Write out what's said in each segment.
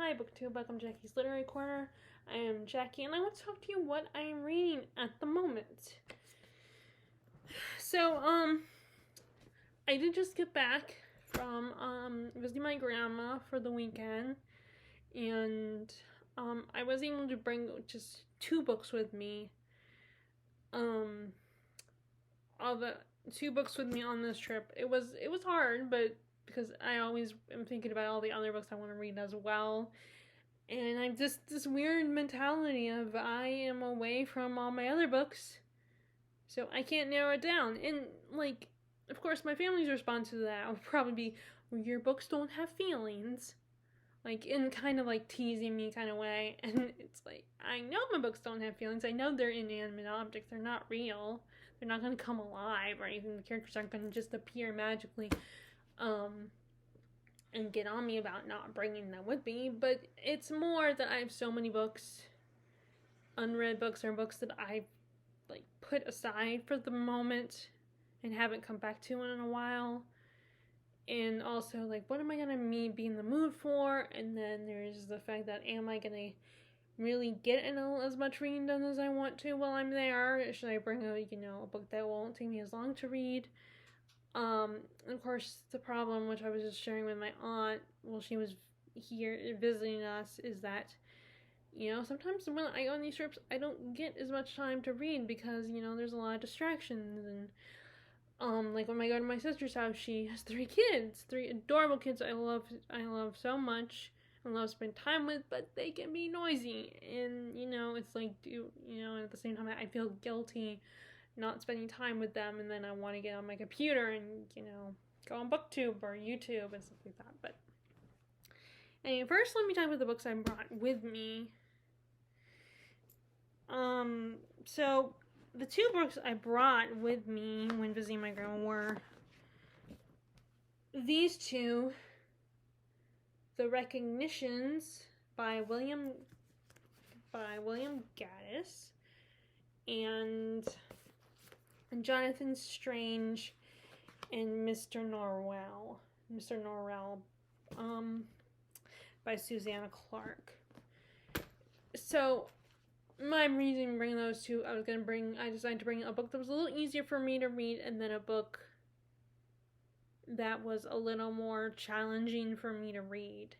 Hi, BookTube. Welcome to Jackie's Literary Corner. I am Jackie, and I want to talk to you what I am reading at the moment. So, I did just get back from visiting my grandma for the weekend, and I was able to bring just 2 books with me. All the 2 books with me on this trip. It was hard, but because I always am thinking about all the other books I want to read as well. And I'm just this weird mentality of I am away from all my other books, so I can't narrow it down. And, like, of course, my family's response to that would probably be, well, your books don't have feelings. Like, in kind of, like, teasing me kind of way. And it's like, I know my books don't have feelings. I know they're inanimate objects. They're not real. They're not going to come alive or anything. The characters aren't going to just appear magically. And get on me about not bringing them with me, but it's more that I have so many books, unread books, or books that I've, like, put aside for the moment and haven't come back to in a while. And also, like, what am I gonna be in the mood for? And then there's the fact that, am I gonna really get as much reading done as I want to while I'm there? Should I bring a book that won't take me as long to read? Of course, the problem, which I was just sharing with my aunt while she was here visiting us, is that, sometimes when I go on these trips, I don't get as much time to read because, there's a lot of distractions. And, like, when I go to my sister's house, she has 3 kids, 3 adorable kids I love so much and love to spend time with, but they can be noisy. And, it's like, and at the same time, I feel guilty not spending time with them, and then I want to get on my computer and, go on BookTube or YouTube and stuff like that. But anyway, first let me talk about the books I brought with me. So the 2 books I brought with me when visiting my grandma were these 2, The Recognitions by William Gaddis and Jonathan Strange and Mr. Norrell, by Susanna Clarke. So, my reason bringing those 2, I decided to bring a book that was a little easier for me to read, and then a book that was a little more challenging for me to read.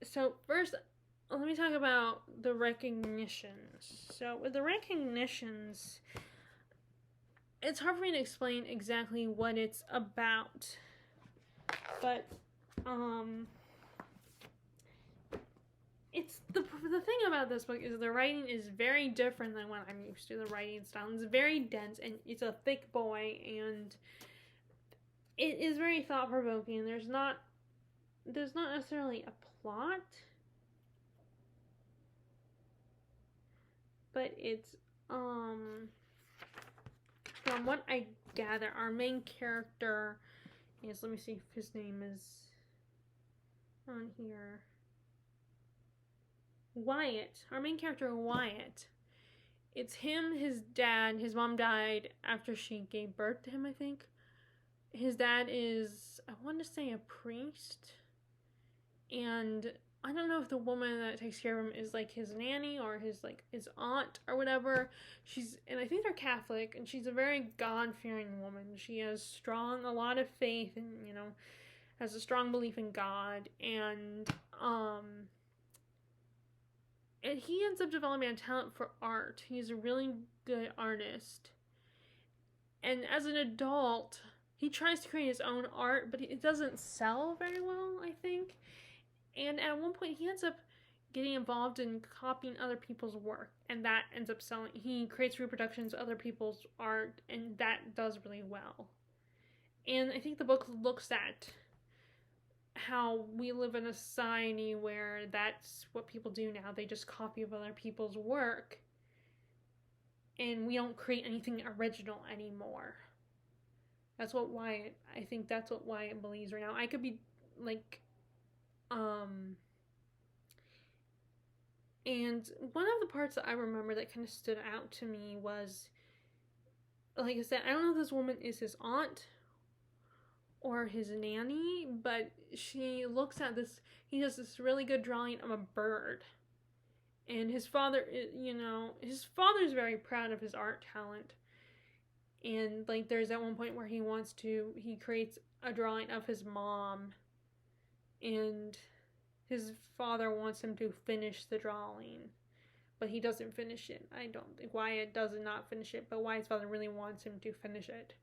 So first, let me talk about The Recognitions. So with The Recognitions, it's hard for me to explain exactly what it's about, but it's the thing about this book is the writing is very different than what I'm used to. The writing style is very dense, and it's a thick boy, and it is very thought-provoking. There's not necessarily a plot, but it's from what I gather, our main character is, let me see if his name is on here. Wyatt. Our main character, Wyatt. It's him, his dad. His mom died after she gave birth to him, I think. His dad is, I want to say, a priest. And I don't know if the woman that takes care of him is, like, his nanny or his aunt or whatever. And I think they're Catholic, and she's a very God-fearing woman. She has a lot of faith and, has a strong belief in God. And he ends up developing a talent for art. He's a really good artist. And as an adult, he tries to create his own art, but it doesn't sell very well, I think. And at one point, he ends up getting involved in copying other people's work, and that ends up selling. He creates reproductions of other people's art, and that does really well. And I think the book looks at how we live in a society where that's what people do now. They just copy of other people's work, and we don't create anything original anymore. I think that's what Wyatt believes right now. I could be, like, and one of the parts that I remember that kind of stood out to me was, like I said, I don't know if this woman is his aunt or his nanny, but she looks at this. He does this really good drawing of a bird, and his father, his father's very proud of his art talent. And like, there's at one point where he creates a drawing of his mom, and his father wants him to finish the drawing, but he doesn't finish it. I don't think Wyatt does not finish it, but Wyatt's father really wants him to finish it,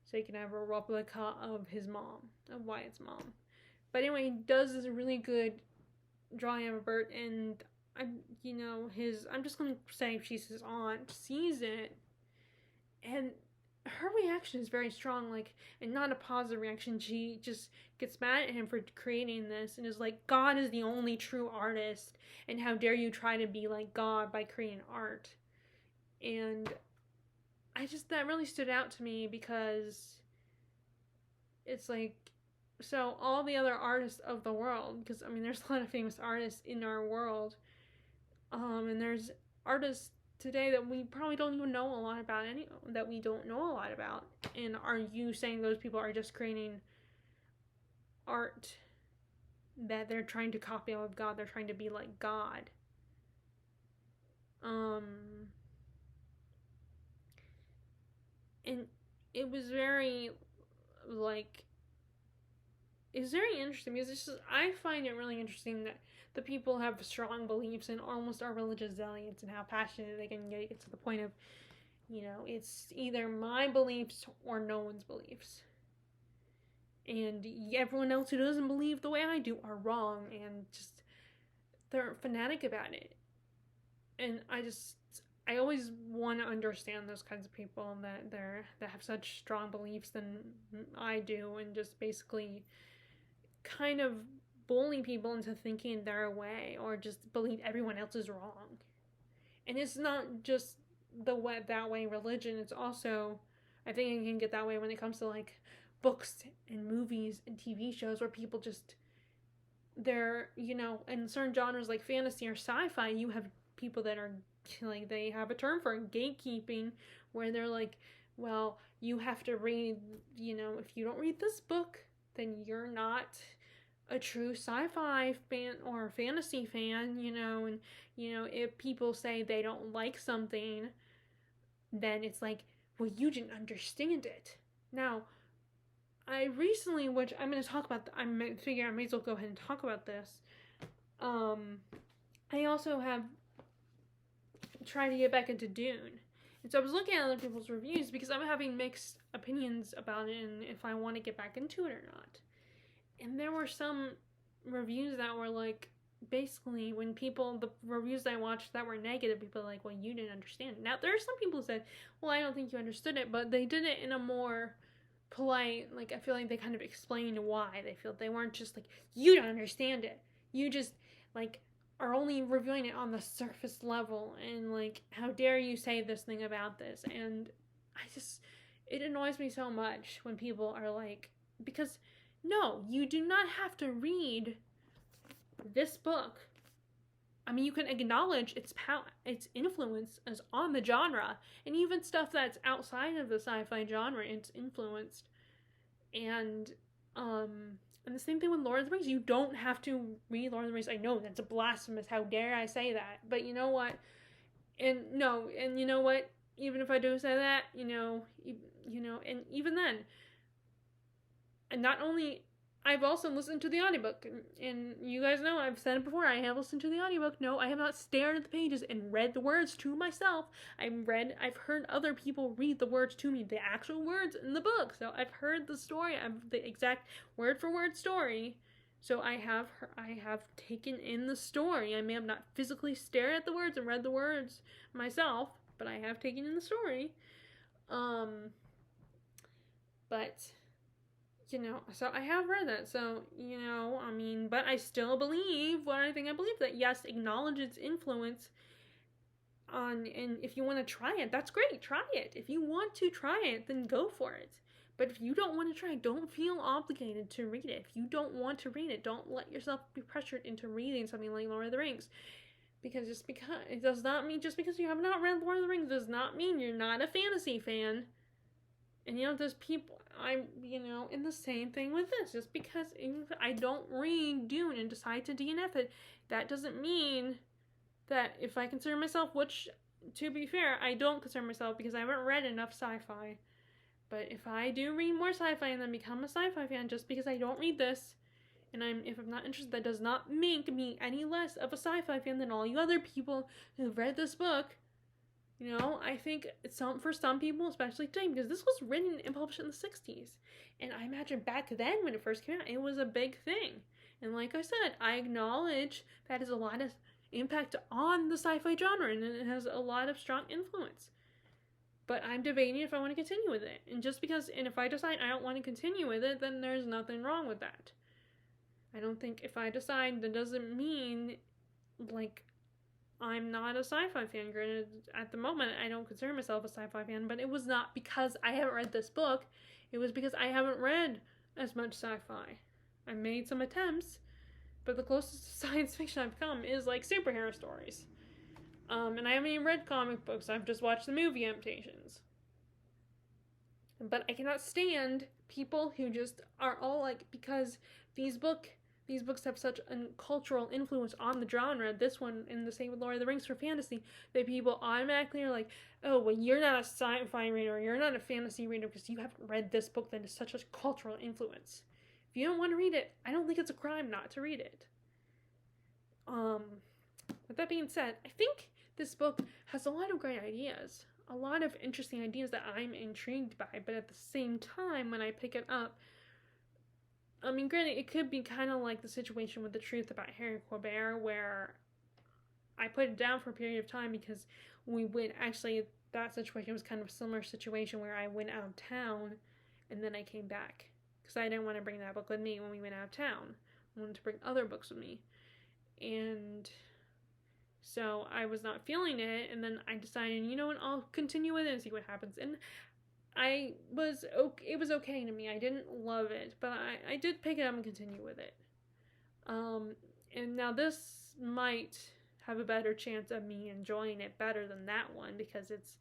so he can have a replica of his mom, of Wyatt's mom. But anyway, he does this really good drawing of a bird, and I'm just gonna say she's his aunt, sees it, and her reaction is very strong, like, and not a positive reaction. She just gets mad at him for creating this and is like, God is the only true artist, and how dare you try to be like God by creating art. And that really stood out to me, because it's like, so all the other artists of the world, because I mean there's a lot of famous artists in our world, and there's artists today that we probably don't even know a lot about, that we don't know a lot about. And are you saying those people are just creating art that they're trying to copy out of God? They're trying to be like God. And it was very, like, it's very interesting, because I find it really interesting that the people have strong beliefs and almost are religious zealots, and how passionate they can get to the point of, it's either my beliefs or no one's beliefs. And everyone else who doesn't believe the way I do are wrong, and just, they're fanatic about it. And I always want to understand those kinds of people that have such strong beliefs than I do, and just basically kind of bully people into thinking their way, or just believe everyone else is wrong. And it's not just that way religion, it's also, I think it can get that way when it comes to like books and movies and TV shows, where people just, they're, in certain genres like fantasy or sci-fi, you have people that are like, they have a term for gatekeeping, where they're like, well, you have to read, if you don't read this book, then you're not a true sci-fi fan or fantasy fan, and if people say they don't like something, then it's like, well, you didn't understand it. Now, I recently, which I'm going to talk about, I may as well go ahead and talk about this. I also have tried to get back into Dune. And so I was looking at other people's reviews, because I'm having mixed opinions about it and if I want to get back into it or not. And there were some reviews that were like, basically, the reviews I watched that were negative, people were like, well, you didn't understand it. Now, there are some people who said, well, I don't think you understood it, but they did it in a more polite, like, I feel like they kind of explained why they weren't just like, you don't understand it. You just, like, are only reviewing it on the surface level, and like, how dare you say this thing about this. And it annoys me so much when people are like, because no, you do not have to read this book. I mean, you can acknowledge its influence as on the genre, and even stuff that's outside of the sci-fi genre, it's influenced. And the same thing with Lord of the Rings. You don't have to read Lord of the Rings. I know that's blasphemous. How dare I say that? But you know what? And you know what? Even if I do say that, and even then, and not only, I've also listened to the audiobook, and you guys know, I've said it before, I have listened to the audiobook. No, I have not stared at the pages and read the words to myself. I've heard other people read the words to me, the actual words in the book. So I've heard the story, the exact word for word story. So I have taken in the story. I may have not physically stared at the words and read the words myself, but I have taken in the story. But so I have read that. So, I mean, but I still believe that, yes, acknowledge its influence on, and if you want to try it, that's great. Try it. If you want to try it, then go for it. But if you don't want to try it, don't feel obligated to read it. If you don't want to read it, don't let yourself be pressured into reading something like Lord of the Rings. Because it does not mean, just because you have not read Lord of the Rings does not mean you're not a fantasy fan. And, there's people, in the same thing with this. Just because I don't read Dune and decide to DNF it, that doesn't mean that if I consider myself, which, to be fair, I don't consider myself because I haven't read enough sci-fi. But if I do read more sci-fi and then become a sci-fi fan just because I don't read this, and if I'm not interested, that does not make me any less of a sci-fi fan than all you other people who've read this book. I think for some people, especially today, because this was written and published in the 60s. And I imagine back then when it first came out, it was a big thing. And like I said, I acknowledge that has a lot of impact on the sci-fi genre, and it has a lot of strong influence. But I'm debating if I want to continue with it. And if I decide I don't want to continue with it, then there's nothing wrong with that. I don't think if I decide, that doesn't mean, I'm not a sci-fi fan. Granted, at the moment, I don't consider myself a sci-fi fan, but it was not because I haven't read this book. It was because I haven't read as much sci-fi. I made some attempts, but the closest to science fiction I've come is, superhero stories. And I haven't even read comic books. I've just watched the movie adaptations. But I cannot stand people who just are all because these books have such a cultural influence on the genre, this one and the same with Lord of the Rings for fantasy, that people automatically are like, oh, well, you're not a sci-fi reader, or you're not a fantasy reader because you haven't read this book that is such a cultural influence. If you don't want to read it, I don't think it's a crime not to read it. With that being said, I think this book has a lot of great ideas, a lot of interesting ideas that I'm intrigued by, but at the same time, when I pick it up, granted, it could be kind of like the situation with The Truth About Harry Quebert, where I put it down for a period of time because that situation was kind of a similar situation where I went out of town and then I came back because I didn't want to bring that book with me when we went out of town. I wanted to bring other books with me. And so I was not feeling it, and then I decided, I'll continue with it and see what happens. And it was okay to me. I didn't love it, but I did pick it up and continue with it. And now this might have a better chance of me enjoying it better than that one because it's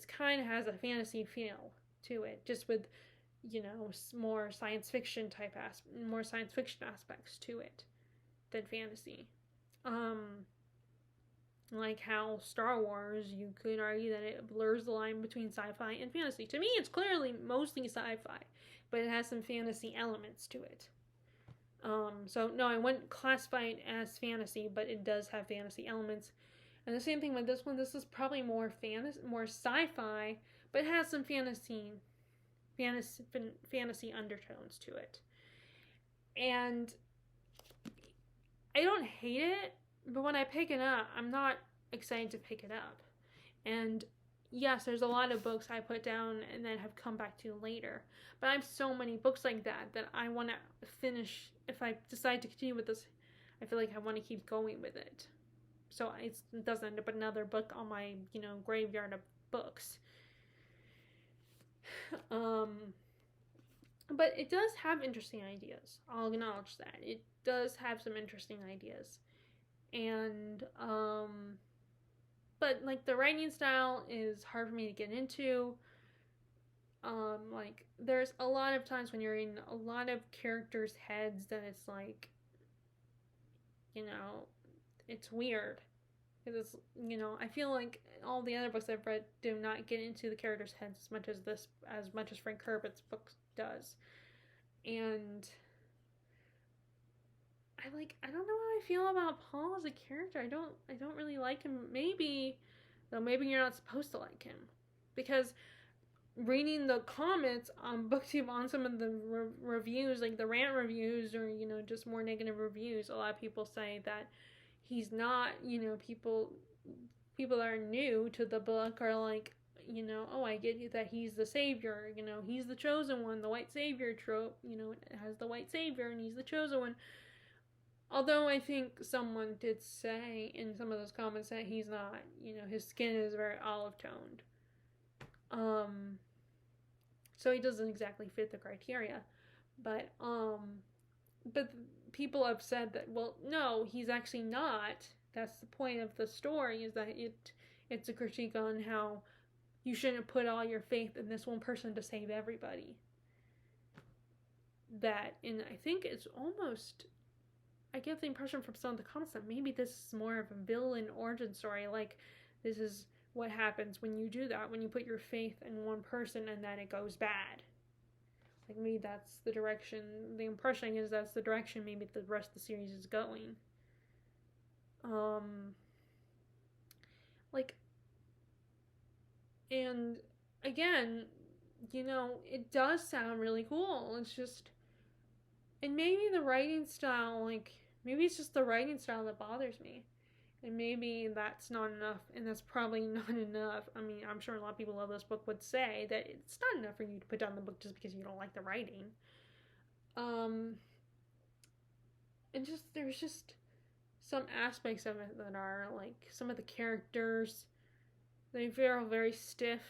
kind of has a fantasy feel to it, just with more science fiction aspects to it than fantasy. Like how Star Wars, you could argue that it blurs the line between sci-fi and fantasy. To me, it's clearly mostly sci-fi, but it has some fantasy elements to it. So no, I wouldn't classify it as fantasy, but it does have fantasy elements. And the same thing with this one. This is probably more sci-fi, but it has some fantasy undertones to it. And I don't hate it, but when I pick it up, I'm not excited to pick it up. And yes, there's a lot of books I put down and then have come back to later. But I have so many books like that I want to finish. If I decide to continue with this, I feel like I want to keep going with it. So it doesn't end up another book on my, graveyard of books. But it does have interesting ideas. I'll acknowledge that. It does have some interesting ideas. And, but, the writing style is hard for me to get into. There's a lot of times when you're in a lot of characters' heads that it's it's weird. Because I feel like all the other books I've read do not get into the characters' heads as much as Frank Herbert's book does. And I don't know how I feel about Paul as a character. I don't really like him. Maybe you're not supposed to like him. Because reading the comments on BookTube on some of the reviews, the rant reviews or, just more negative reviews, a lot of people say that he's not, people that are new to the book are oh, I get you that he's the savior, he's the chosen one, the white savior trope, it has the white savior and he's the chosen one. Although I think someone did say in some of those comments that he's not, his skin is very olive toned. So he doesn't exactly fit the criteria. But people have said that, well, no, he's actually not. That's the point of the story, is that it's a critique on how you shouldn't put all your faith in this one person to save everybody. And I think it's almost, I get the impression from some of the comments that maybe this is more of a villain origin story. Like, this is what happens when you do that, when you put your faith in one person and then it goes bad. Like, maybe that's the direction, the impression is that's the direction maybe the rest of the series is going. And again, it does sound really cool. It's just, and maybe the writing style, maybe it's just the writing style that bothers me. And maybe that's not enough, and that's probably not enough. I mean, I'm sure a lot of people who love this book would say that it's not enough for you to put down the book just because you don't like the writing. And there's just some aspects of it that are, like, some of the characters, they feel very stiff.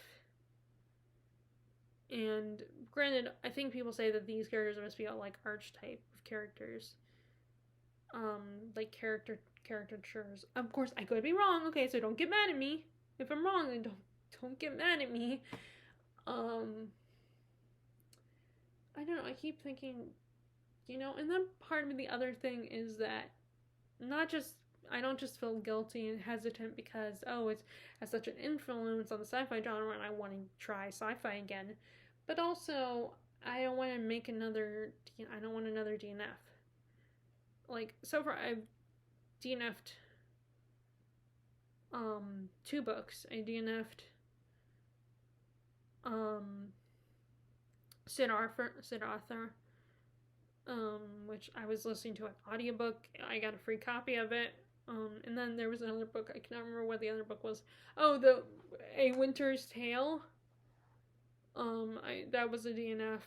And granted, I think people say that these characters must be all, like, archetype of characters. Like, caricatures. Of course, I could be wrong, okay, so don't get mad at me. If I'm wrong, then don't get mad at me. I don't know, I keep thinking, and then part of the other thing is that I don't just feel guilty and hesitant because, it has such an influence on the sci-fi genre and I want to try sci-fi again, but also, I don't want another DNF. Like, so far, I've DNF'd 2 books. I DNF'd Sid Arthur, which I was listening to an audiobook. I got a free copy of it. And then there was another book, I cannot remember what the other book was. Oh, A Winter's Tale. That was a DNF.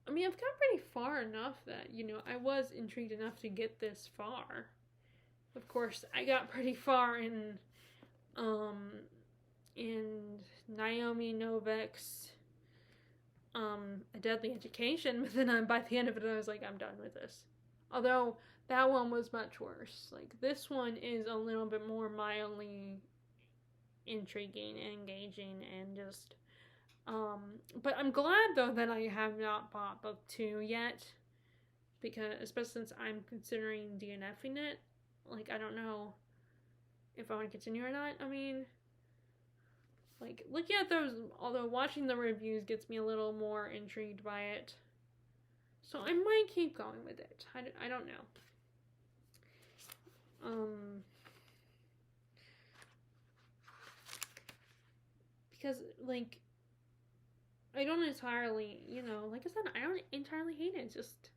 I mean, I've gotten pretty far enough that, I was intrigued enough to get this far. Of course, I got pretty far in Naomi Novik's A Deadly Education, but then by the end of it, I was like, I'm done with this. Although, that one was much worse. Like, this one is a little bit more mildly intriguing and engaging and just, but I'm glad, though, that I have not bought book 2 yet, because, especially since I'm considering DNFing it, like, I don't know if I want to continue or not. I mean, like, looking at those, although watching the reviews gets me a little more intrigued by it, so I might keep going with it. I don't know. Because, like, I don't entirely, like I said, I don't entirely hate it. It's just,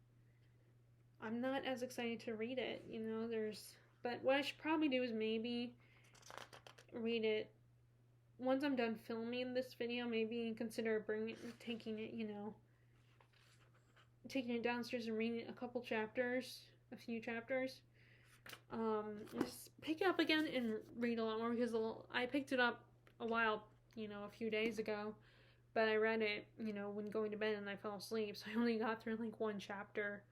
I'm not as excited to read it, but what I should probably do is maybe read it once I'm done filming this video, maybe consider taking it downstairs and reading a few chapters. Just pick it up again and read a lot more, because I picked it up a few days ago, but I read it, when going to bed and I fell asleep, so I only got through, like, 1 chapter.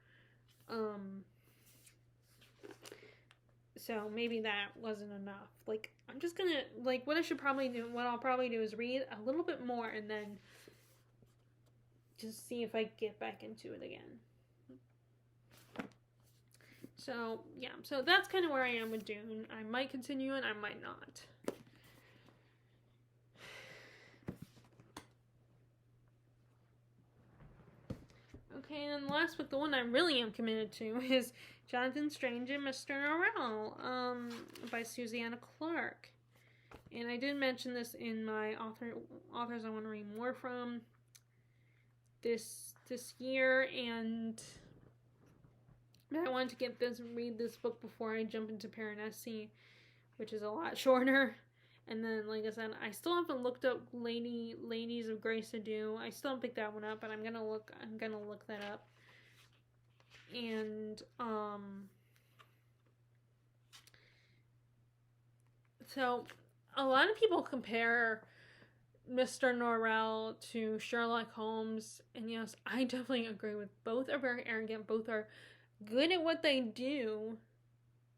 So maybe that wasn't enough. Like, I'm just gonna, like, what I'll probably do is read a little bit more and then just see if I get back into it again. So, yeah, so that's kind of where I am with Dune. I might continue and I might not. Okay, and then last book, the one I really am committed to, is Jonathan Strange and Mr. Norrell, by Susanna Clarke. And I did mention this in my authors I want to read more from this year, and I wanted to read this book before I jump into Piranesi, which is a lot shorter. And then, like I said, I still haven't looked up Ladies of Grace Adieu. I still haven't picked that one up, but I'm gonna look that up. And so a lot of people compare Mr. Norrell to Sherlock Holmes, and yes, I definitely agree with both. Are very arrogant, both are good at what they do,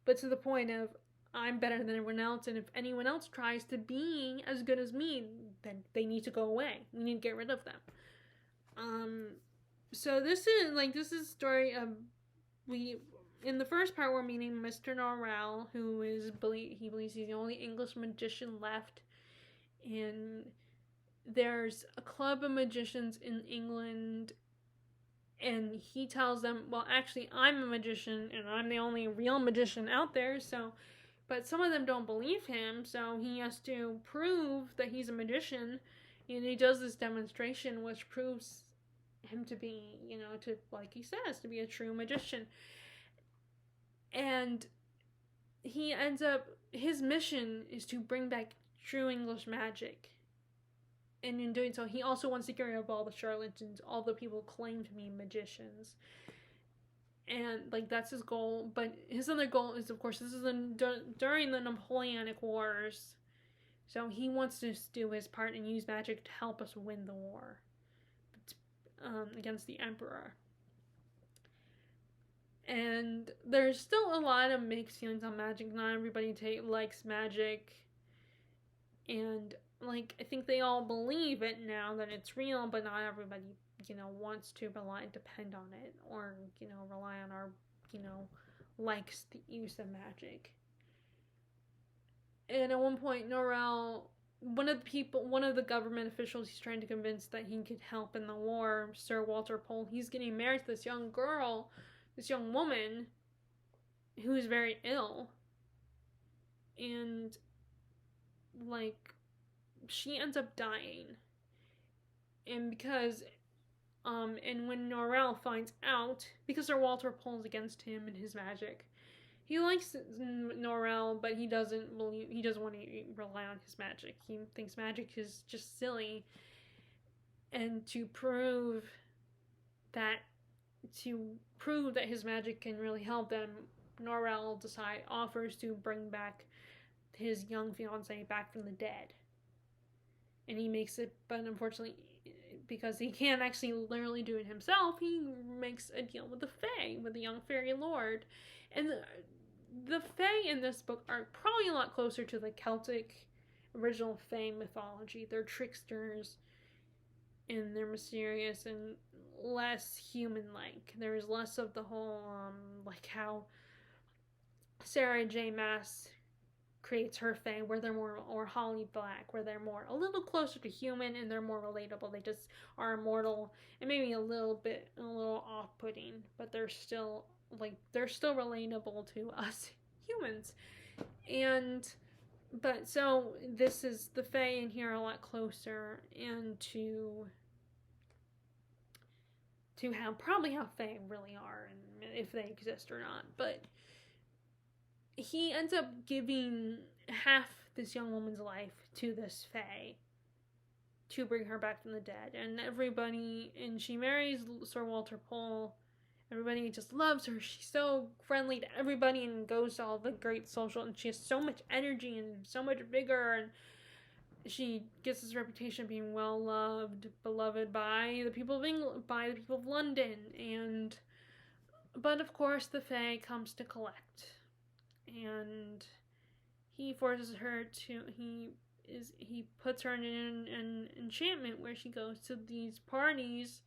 but to the point of, I'm better than everyone else, and if anyone else tries to be as good as me, then they need to go away. We need to get rid of them. So this is a story of in the first part we're meeting Mr. Norrell, who he believes he's the only English magician left, and there's a club of magicians in England, and he tells them, well, actually, I'm a magician, and I'm the only real magician out there, but some of them don't believe him, so he has to prove that he's a magician, and he does this demonstration, which proves him to be, like he says, to be a true magician. And he ends up, his mission is to bring back true English magic. And in doing so, he also wants to get rid of all the charlatans, all the people who claim to be magicians. And, that's his goal. But his other goal is, of course, this is during the Napoleonic Wars. So he wants to do his part and use magic to help us win the war against the Emperor. And there's still a lot of mixed feelings on magic. Not everybody likes magic. And, I think they all believe it now that it's real, but not everybody, wants to depend on it, or, rely on our, likes the use of magic. And at one point, Norrell, one of the government officials he's trying to convince that he could help in the war, Sir Walter Pole, he's getting married to this young woman, who is very ill. And, she ends up dying. And because, and when Norrell finds out, because Sir Walter Pole's against him and his magic, he likes Norrell, but he doesn't want to rely on his magic. He thinks magic is just silly. And to prove that his magic can really help them, Norrell offers to bring back his young fiancée back from the dead. And he makes it, but unfortunately, because he can't actually literally do it himself, he makes a deal with the Fae, with the young fairy lord. And the Fae in this book are probably a lot closer to the Celtic original Fae mythology. They're tricksters, and they're mysterious and less human-like. There's less of the whole, how Sarah J. Maas creates her Fae, where they're more, or Holly Black, where they're more a little closer to human and they're more relatable. They just are immortal and maybe a little off-putting, but they're still relatable to us humans. So this is the Fae in here a lot closer, and to how Fae really are, and if they exist or not. But he ends up giving half this young woman's life to this Fae to bring her back from the dead. And she marries Sir Walter Pole. Everybody just loves her. She's so friendly to everybody and goes to all the great social, and she has so much energy and so much vigor, and she gets this reputation of being well loved, beloved by the people of England, by the people of London. But of course the Fae comes to collect. And he forces her to, he puts her in an enchantment where she goes to these parties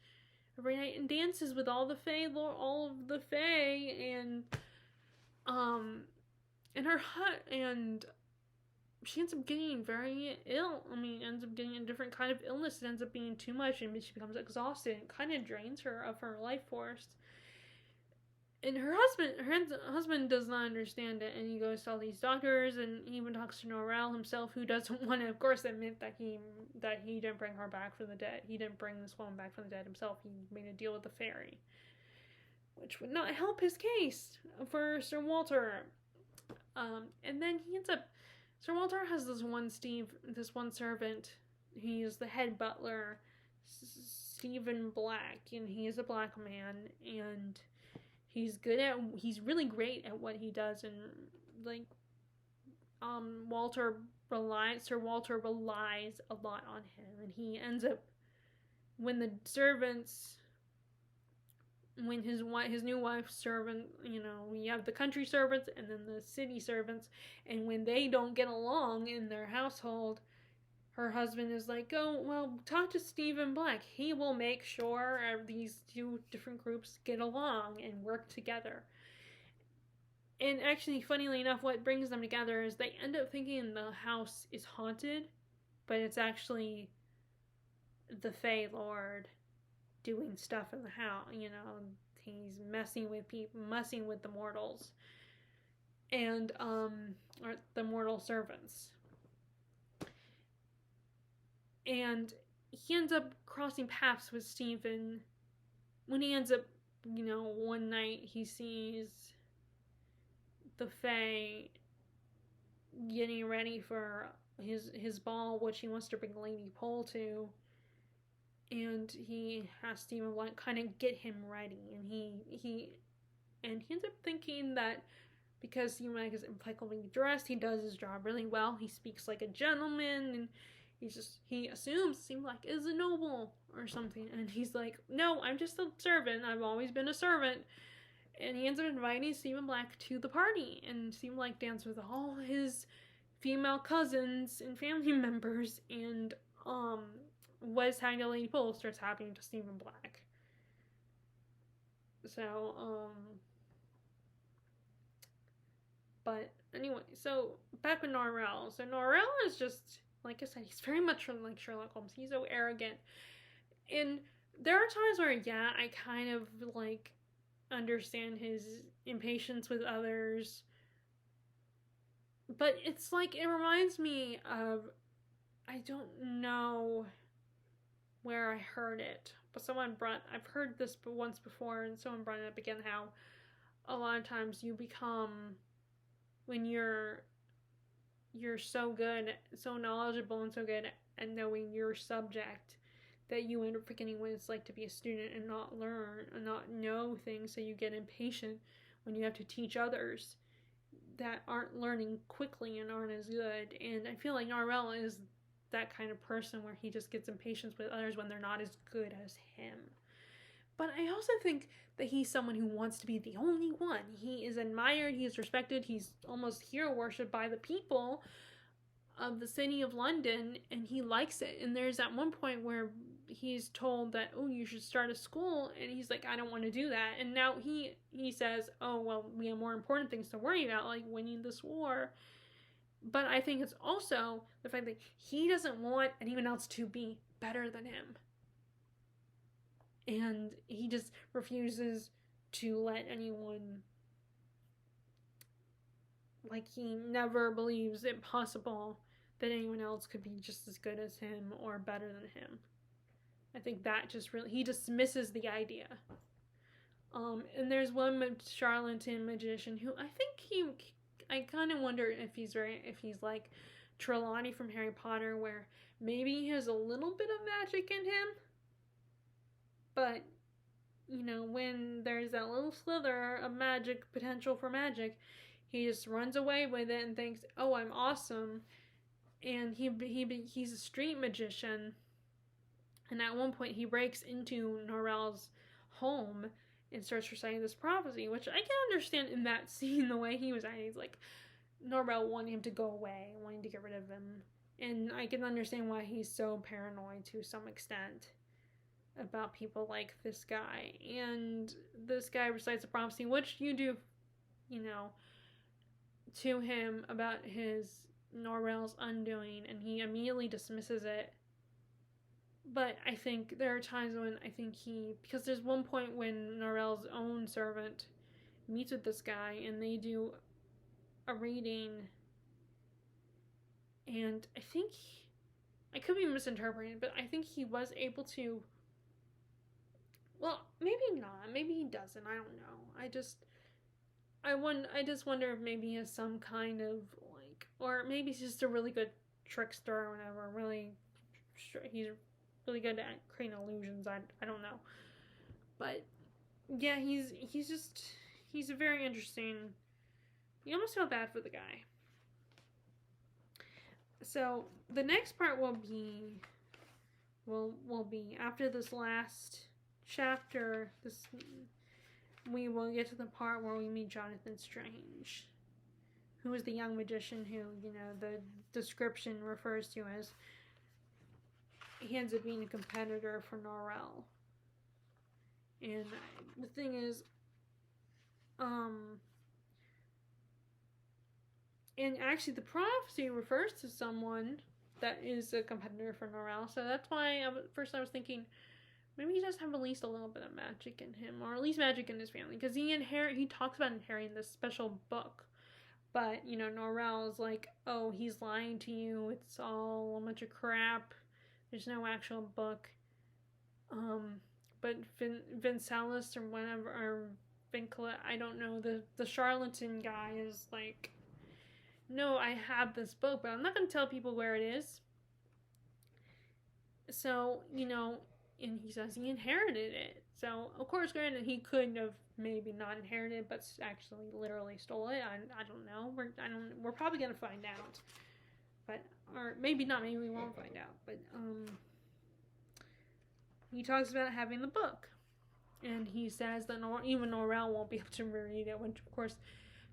every night and dances with all of the Fae, and she ends up getting very ill. Ends up getting a different kind of illness. It ends up being too much, and she becomes exhausted. It kind of drains her of her life force. And her husband does not understand it, and he goes to all these doctors, and he even talks to Norrell himself, who doesn't want to, of course, admit that he didn't bring her back from the dead. He didn't bring this woman back from the dead himself. He made a deal with the fairy, which would not help his case for Sir Walter. And then Sir Walter has this one servant. He is the head butler, Stephen Black, and he is a black man, and he's really great at what he does, and Sir Walter relies a lot on him, and he ends up, when the servants when his new wife's servant, we have the country servants and then the city servants, and when they don't get along in their household, her husband is like, oh, well, talk to Stephen Black. He will make sure these two different groups get along and work together. And actually, funnily enough, what brings them together is they end up thinking the house is haunted, but it's actually the Fey Lord doing stuff in the house. He's messing with people, messing with the mortals, and or the mortal servants. And he ends up crossing paths with Stephen when he ends up, one night he sees the Fae getting ready for his ball, which he wants to bring Lady Pole to, and he has Stephen Black kind of get him ready, and he ends up thinking that because Stephen Black is impeccably dressed, he does his job really well. He speaks like a gentleman, and he assumes Stephen Black is a noble or something, and he's like, no, I'm just a servant. I've always been a servant. And he ends up inviting Stephen Black to the party, and Stephen Black dances with all his female cousins and family members, and what's happening to Lady Pole starts happening to Stephen Black. So, but anyway, so back with Norrell. So Norrell is just, like I said, he's very much like Sherlock Holmes. He's so arrogant. And there are times where, yeah, I kind of like understand his impatience with others. But it's like, it reminds me of, I don't know where I heard it, but I've heard this once before, and someone brought it up again, how a lot of times you become, when you're so good, so knowledgeable and so good at knowing your subject, that you end up forgetting what it's like to be a student and not learn and not know things, so you get impatient when you have to teach others that aren't learning quickly and aren't as good. And I feel like Norrell is that kind of person where he just gets impatient with others when they're not as good as him. But I also think that he's someone who wants to be the only one. He is admired, he is respected, he's almost hero worshipped by the people of the city of London, and he likes it. And there's at one point where he's told that, oh, you should start a school, and he's like, I don't want to do that. And now he says, oh, well, we have more important things to worry about, like winning this war. But I think it's also the fact that he doesn't want anyone else to be better than him. And he just refuses to let anyone, like, he never believes it possible that anyone else could be just as good as him or better than him. I think that just really, he dismisses the idea. And there's one charlatan magician who I kind of wonder if he's like Trelawney from Harry Potter, where maybe he has a little bit of magic in him, but, when there's that little slither of magic, potential for magic, he just runs away with it and thinks, oh, I'm awesome. And he's a street magician. And at one point, he breaks into Norrell's home and starts reciting this prophecy, which I can understand in that scene, the way he was acting. He's like, Norrell wanting him to go away, wanting to get rid of him. And I can understand why he's so paranoid to some extent about people like this guy. And this guy recites a prophecy, which you do, to him about Norrell's undoing, and he immediately dismisses it. But I think there are times when I think because there's one point when Norrell's own servant meets with this guy, and they do a reading, and I think, I could be misinterpreting, but I think he was able to, well, maybe not, maybe he doesn't, I don't know, I just wonder if maybe he has some kind of, like, or maybe he's just a really good trickster or whatever, he's really good at creating illusions, I don't know. But, yeah, he's a very interesting, you almost feel bad for the guy. So, the next part will be after this last chapter, we will get to the part where we meet Jonathan Strange, who is the young magician who, the description refers to as, he ends up being a competitor for Norrell. And the thing is, and actually the prophecy refers to someone that is a competitor for Norrell, so that's why first I was thinking, maybe he does have at least a little bit of magic in him, or at least magic in his family, because he talks about inheriting this special book. But, Norrell is like, oh, he's lying to you, it's all a bunch of crap, there's no actual book. But Vincelis or whatever, or Vincula, I don't know, the charlatan guy is like, no, I have this book, but I'm not going to tell people where it is. So, and he says he inherited it. So, of course, granted, he could have maybe not inherited it, but actually literally stole it. I don't know. We're probably going to find out. But, or maybe not, maybe we won't find out. But, he talks about having the book. And he says that even Norrell won't be able to read it, which, of course,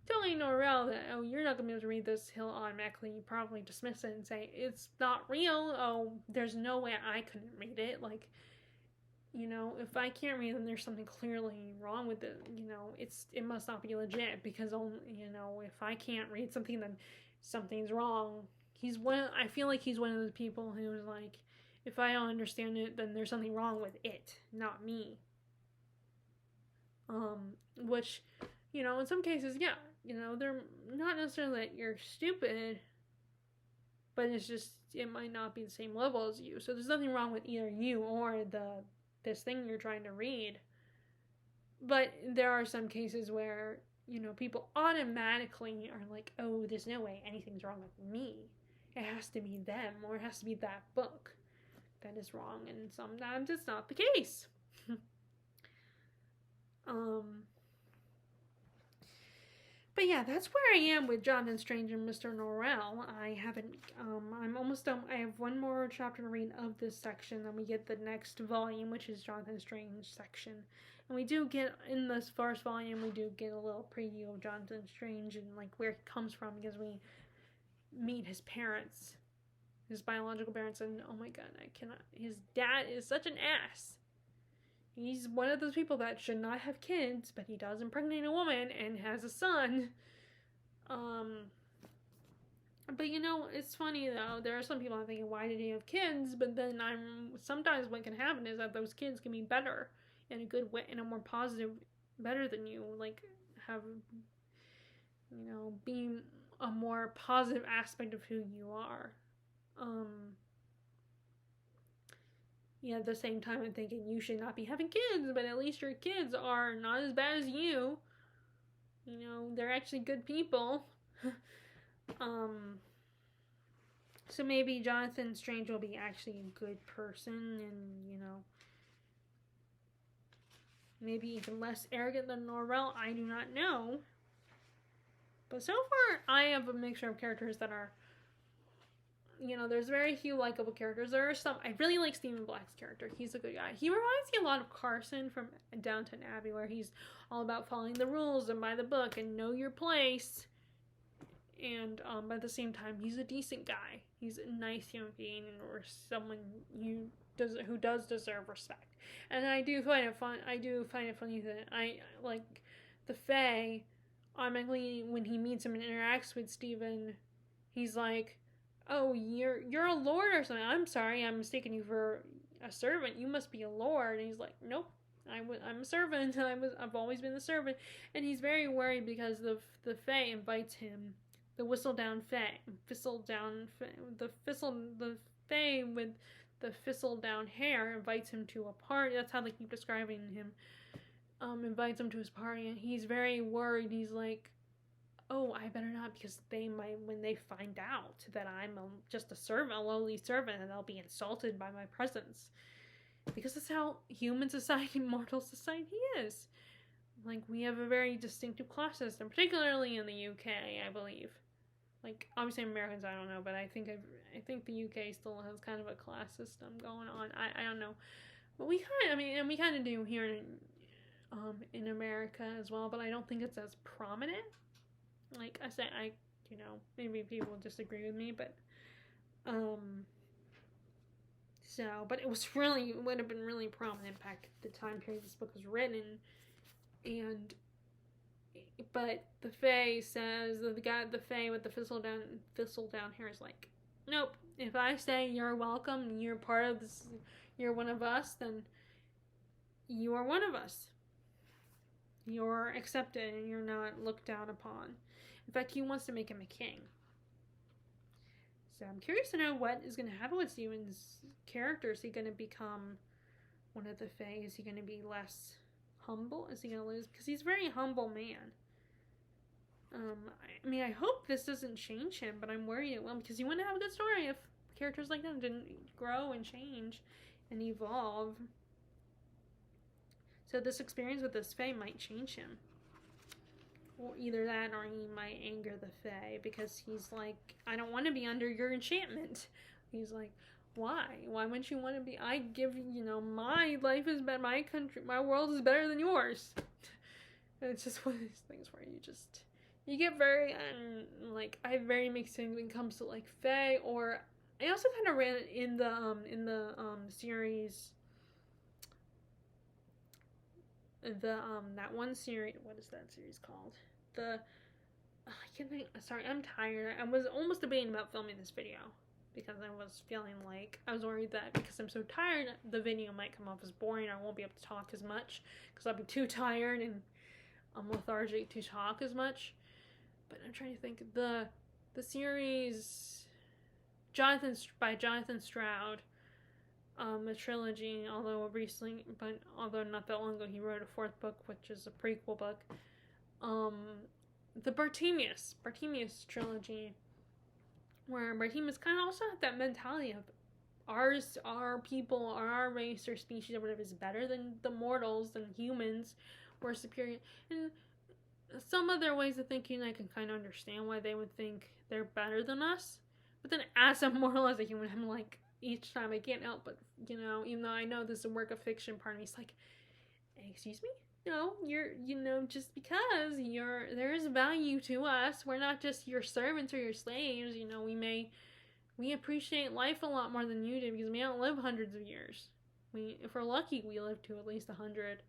telling Norrell that, oh, you're not going to be able to read this, he'll automatically probably dismiss it and say, it's not real. Oh, there's no way I couldn't read it. Like, if I can't read it, then there's something clearly wrong with it. It must not be legit, because, if I can't read something, then something's wrong. I feel like he's one of the people who's like, if I don't understand it, then there's something wrong with it, not me. Which, in some cases, yeah, they're not necessarily that you're stupid, but it's just, it might not be the same level as you. So there's nothing wrong with either you or this thing you're trying to read. But there are some cases where, people automatically are like, oh, there's no way anything's wrong with me. It has to be them, or it has to be that book that is wrong, and sometimes it's not the case. But yeah, that's where I am with Jonathan Strange and Mr. Norrell. I'm almost done. I have one more chapter to read of this section, then we get the next volume, which is Jonathan Strange section. And we do get, in this first volume, we do get a little preview of Jonathan Strange and, like, where he comes from, because we meet his parents, his biological parents, and oh my god, his dad is such an ass. He's one of those people that should not have kids, but he does impregnate a woman and has a son. But it's funny though, there are some people I'm thinking, why did he have kids? But then sometimes what can happen is that those kids can be better in a good way, in a more positive, better than you, like have, being a more positive aspect of who you are. Yeah, at the same time, I'm thinking you should not be having kids, but at least your kids are not as bad as you. They're actually good people. So maybe Jonathan Strange will be actually a good person, and, maybe even less arrogant than Norrell. I do not know. But so far, I have a mixture of characters that are, there's very few likable characters. There are some. I really like Stephen Black's character. He's a good guy. He reminds me a lot of Carson from Downton Abbey, where he's all about following the rules and by the book and know your place. And but at the same time, he's a decent guy. He's a nice human being, or someone who does deserve respect. And I do find it fun. I do find it funny that I like the Fae. Automatically, when he meets him and interacts with Stephen, he's like, oh, you're a lord or something. I'm sorry, I'm mistaken you for a servant. You must be a lord. And he's like, nope, I'm a servant. I've always been the servant. And he's very worried because the Fae invites him, the Whistledown Fae, the Fae with the Thistledown hair invites him to a party. That's how they keep describing him. Invites him to his party, and he's very worried. He's like, oh, I better not, because they might, when they find out that I'm just a servant, a lowly servant, and they'll be insulted by my presence. Because that's how human society, mortal society is. Like, we have a very distinctive class system, particularly in the UK, I believe. Like, obviously Americans, I don't know, but I think the UK still has kind of a class system going on. I don't know. But we kind of do here in America as well, but I don't think it's as prominent. Like I said, maybe people disagree with me, but but it would have been really prominent back at the time period this book was written, but the Fae says, the Fae with the Thistledown hair is like, nope, if I say you're welcome, you're part of this, you're one of us, then you are one of us. You're accepted and you're not looked down upon. In fact, he wants to make him a king. So I'm curious to know what is going to happen with Stephen's character. Is he going to become one of the Fae? Is he going to be less humble? Is he going to lose? Because he's a very humble man. I mean, I hope this doesn't change him, but I'm worried it will, because you wouldn't have a good story if characters like that didn't grow and change and evolve. So this experience with this Fae might change him. Or either that, or he might anger the Fae, because he's like, I don't want to be under your enchantment. He's like, why? Why wouldn't you want to be? I give, my life is better, my country, my world is better than yours. And it's just one of these things where you get very, I have very mixed things when it comes to, like, Fae, or, I also kind of ran it in the series, that one series, what is that series called? I can't think, sorry, I'm tired. I was almost debating about filming this video, because I was feeling like, I was worried that because I'm so tired, the video might come off as boring, I won't be able to talk as much, because I'll be too tired, and I'm lethargic to talk as much. But I'm trying to think, the series, by Jonathan Stroud, a trilogy, although not that long ago, he wrote a fourth book, which is a prequel book. The Bartimaeus trilogy, where Bartimaeus kind of also had that mentality of our people, or our race or species or whatever is better than the mortals, than humans, we're superior. And some other ways of thinking, I can kind of understand why they would think they're better than us. But then as a mortal, as a human, I'm like, each time I can't help but, even though I know this is a work of fiction, part of me is like, excuse me? No, you're, just because there is value to us. We're not just your servants or your slaves. We appreciate life a lot more than you do, because we don't live hundreds of years. If we're lucky, we live to at least 100.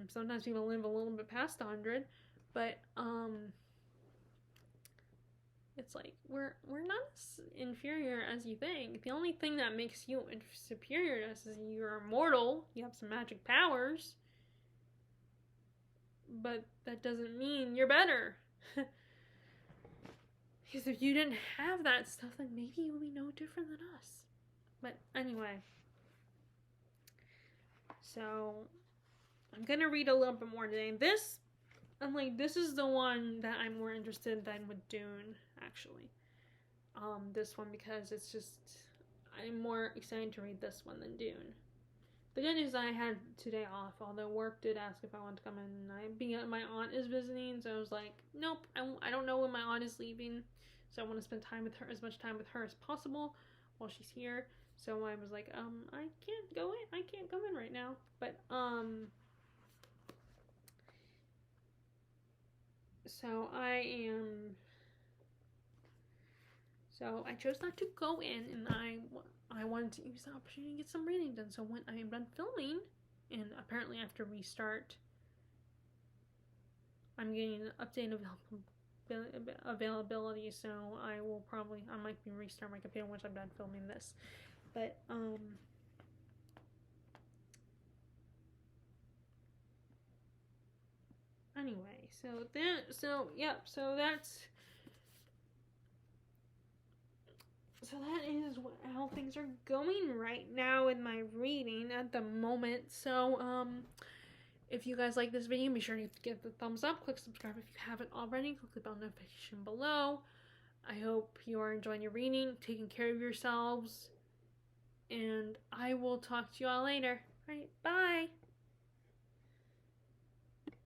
Sometimes people live a little bit past 100, but, it's like, we're not as inferior as you think. The only thing that makes you superior to us is you're immortal, you have some magic powers, but that doesn't mean you're better. Because if you didn't have that stuff, then maybe you would be no different than us. But anyway, so I'm gonna read a little bit more today. This is the one that I'm more interested in than with Dune, actually. This one, because I'm more excited to read this one than Dune. The good news, I had today off, although work did ask if I wanted to come in. My aunt is visiting, so I was like, nope, I don't know when my aunt is leaving, so I want to spend as much time with her as possible while she's here. So I was like, I can't go in right now. But, so I chose not to go in, and I wanted to use the opportunity to get some reading done. So when I am done filming, and apparently I have to restart, I'm getting an update availability, so I might be restart my computer once I'm done filming this. But, anyway, so that is how things are going right now in my reading at the moment. So, if you guys like this video, be sure to give the thumbs up, click subscribe if you haven't already, click the bell notification below. I hope you are enjoying your reading, taking care of yourselves, and I will talk to you all later. Alright, bye!